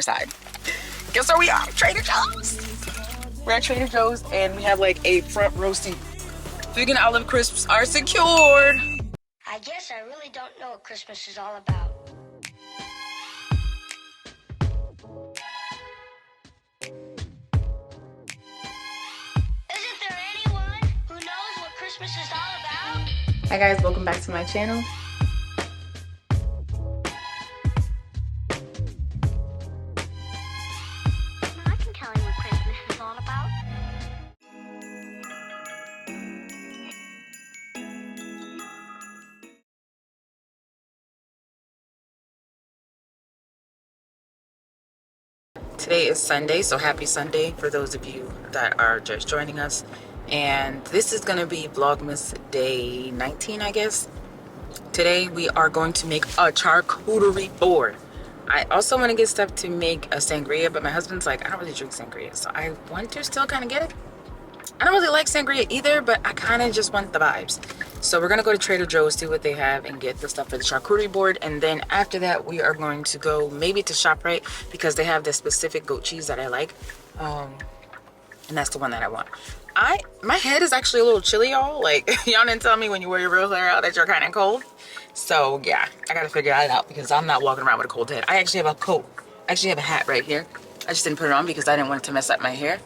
side. Guess where we are? Trader Joe's. We're at Trader Joe's and we have like a front roasting. Vegan olive crisps are secured. I guess I really don't know what Christmas is all about. Isn't there anyone who knows what Christmas is all about? Hi guys, welcome back to my channel. I can tell you what Christmas is all about. Today is Sunday, so happy Sunday for those of you that are just joining us. And this is gonna be Vlogmas day 19, I guess. Today we are going to make a charcuterie board. I also want to get stuff to make a sangria, but my husband's like, I don't really drink sangria, so I want to still kind of get it. I don't really like sangria either, but I kind of just want the vibes. So we're gonna go to Trader Joe's, see what they have, and get the stuff for the charcuterie board. And then after that, we are going to go maybe to ShopRite because they have this specific goat cheese that I like, and that's the one that I want. My head is actually a little chilly, y'all. Like, y'all didn't tell me when you wear your real hair out that you're kind of cold. So yeah, I gotta figure that out because I'm not walking around with a cold head. I actually have a coat. I actually have a hat right here. I just didn't put it on because I didn't want it to mess up my hair.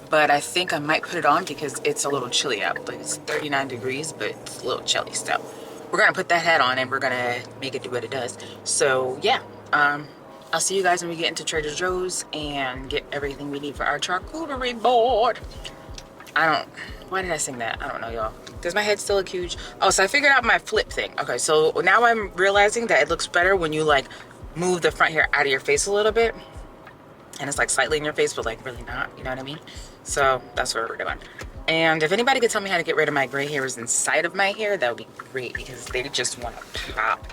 But I think I might put it on because it's a little chilly out. Like, it's 39 degrees, but it's a little chilly still. We're gonna put that hat on and we're gonna make it do what it does. So yeah, I'll see you guys when we get into Trader Joe's and get everything we need for our charcuterie board. Why did I sing that? I don't know, y'all. Does my head still look huge? Oh, so I figured out my flip thing. Okay, so now I'm realizing that it looks better when you like move the front hair out of your face a little bit. And it's like slightly in your face, but like really not, you know what I mean? So that's what we're doing. And if anybody could tell me how to get rid of my gray hairs inside of my hair, that would be great because they just want to pop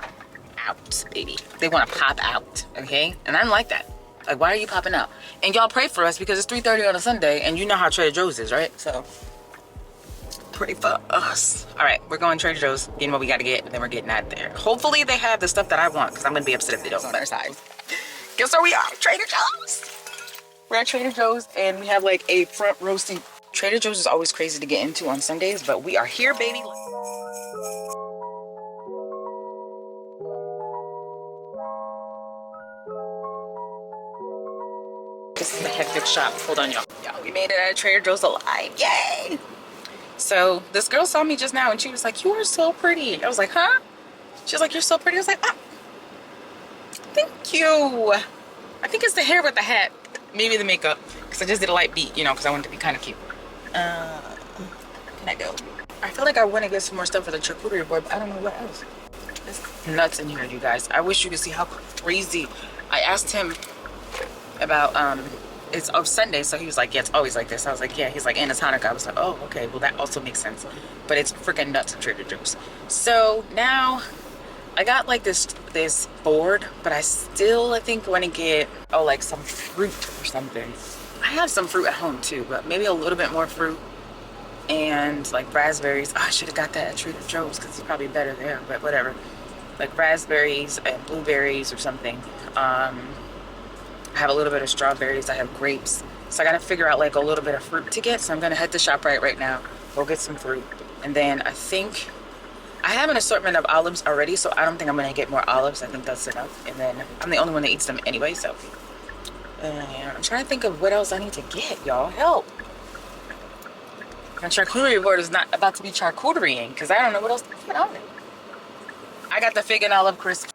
out, baby. They want to pop out, okay? And I don't like that. Like, why are you popping out? And y'all pray for us because it's 3:30 on a Sunday and you know how Trader Joe's is, right? So pray for us. All right, we're going to Trader Joe's, getting what we got to get, and then we're getting out there. Hopefully they have the stuff that I want because I'm going to be upset if they don't on their side. Guess where we are? Trader Joe's. We're at Trader Joe's and we have like a front roasting. Trader Joe's is always crazy to get into on Sundays, but we are here, baby. This is a hectic shop. Hold on, y'all. Y'all, we made it out of Trader Joe's alive. Yay! So this girl saw me just now and she was like, "You are so pretty." I was like, "Huh?" She was like, "You're so pretty." I was like, "Ah, thank you." I think it's the hair with the hat. Maybe the makeup, because I just did a light beat, you know, because I wanted to be kind of cute. Can I go? I feel like I want to get some more stuff for the charcuterie board, but I don't know what else. It's nuts in here, you guys. I wish you could see how crazy. I asked him about, it's of Sunday, so he was like, yeah, it's always like this. I was like, yeah. He's like, and it's Hanukkah. I was like, oh, okay, well, that also makes sense. But it's freaking nuts in Trader Joe's. So now I got like this board, but I think want to get like some fruit or something. I have some fruit at home too, but maybe a little bit more fruit and like raspberries. Oh, I should have got that at Trader Joe's because it's probably better there, but whatever. Like raspberries and blueberries or something. I have a little bit of strawberries. I have grapes. So I got to figure out like a little bit of fruit to get. So I'm going to head to ShopRite right now. Go get some fruit. And then I think I have an assortment of olives already, so I don't think I'm gonna get more olives. I think that's enough. And then I'm the only one that eats them anyway, so I'm trying to think of what else I need to get, y'all. Help. My charcuterie board is not about to be charcuterieing because I don't know what else to put on it. I got the vegan olive crisps.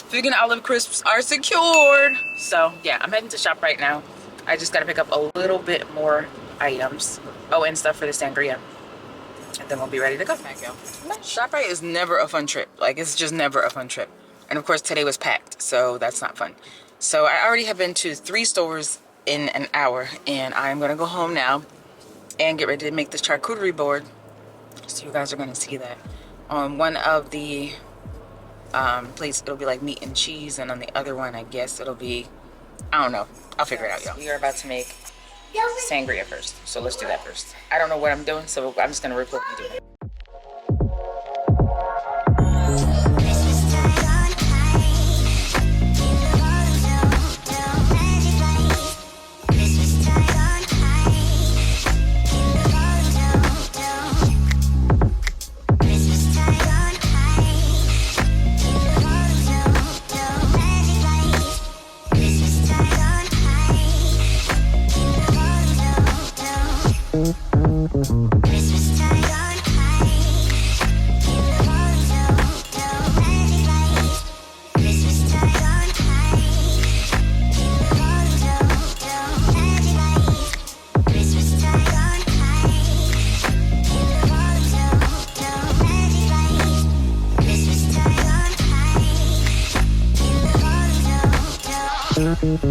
Vegan olive crisps are secured. So yeah, I'm heading to ShopRite now. I just gotta pick up a little bit more items. Oh, and stuff for the sangria. And then we'll be ready to go. ShopRite is never a fun trip. Like, it's just never a fun trip. And of course, today was packed, so that's not fun. So I already have been to 3 stores in an hour, and I'm gonna go home now and get ready to make this charcuterie board. So you guys are gonna see that. On one of the plates, it'll be like meat and cheese, and on the other one, I guess it'll be, I don't know. I'll figure it out, y'all. We are about to make sangria first, so let's do that first. I don't know what I'm doing, so I'm just gonna record me doing it.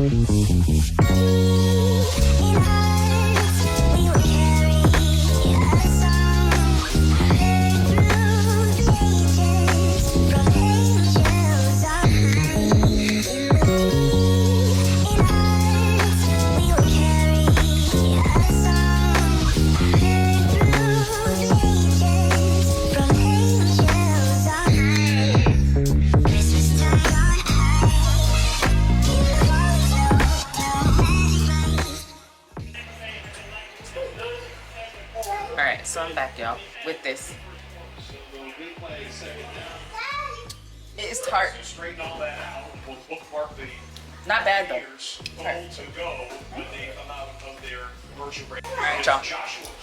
Alright, so I'm back, y'all, with this. It is tart. Not bad though. Alright, y'all.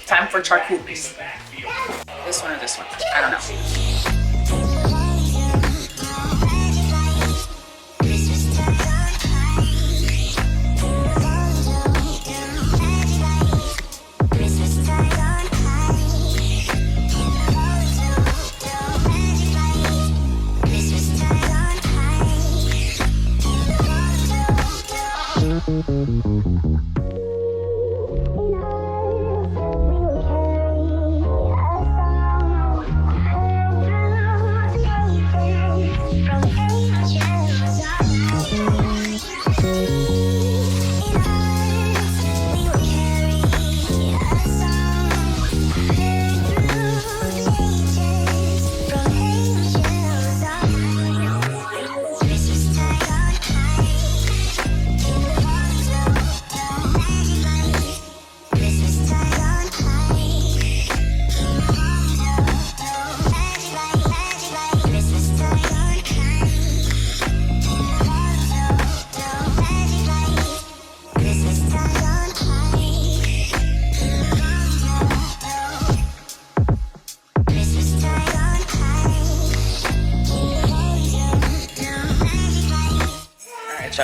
Time for charcuteries. This one or this one? I don't know.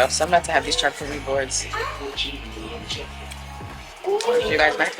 So I'm about to have these charcuterie boards. You guys ready?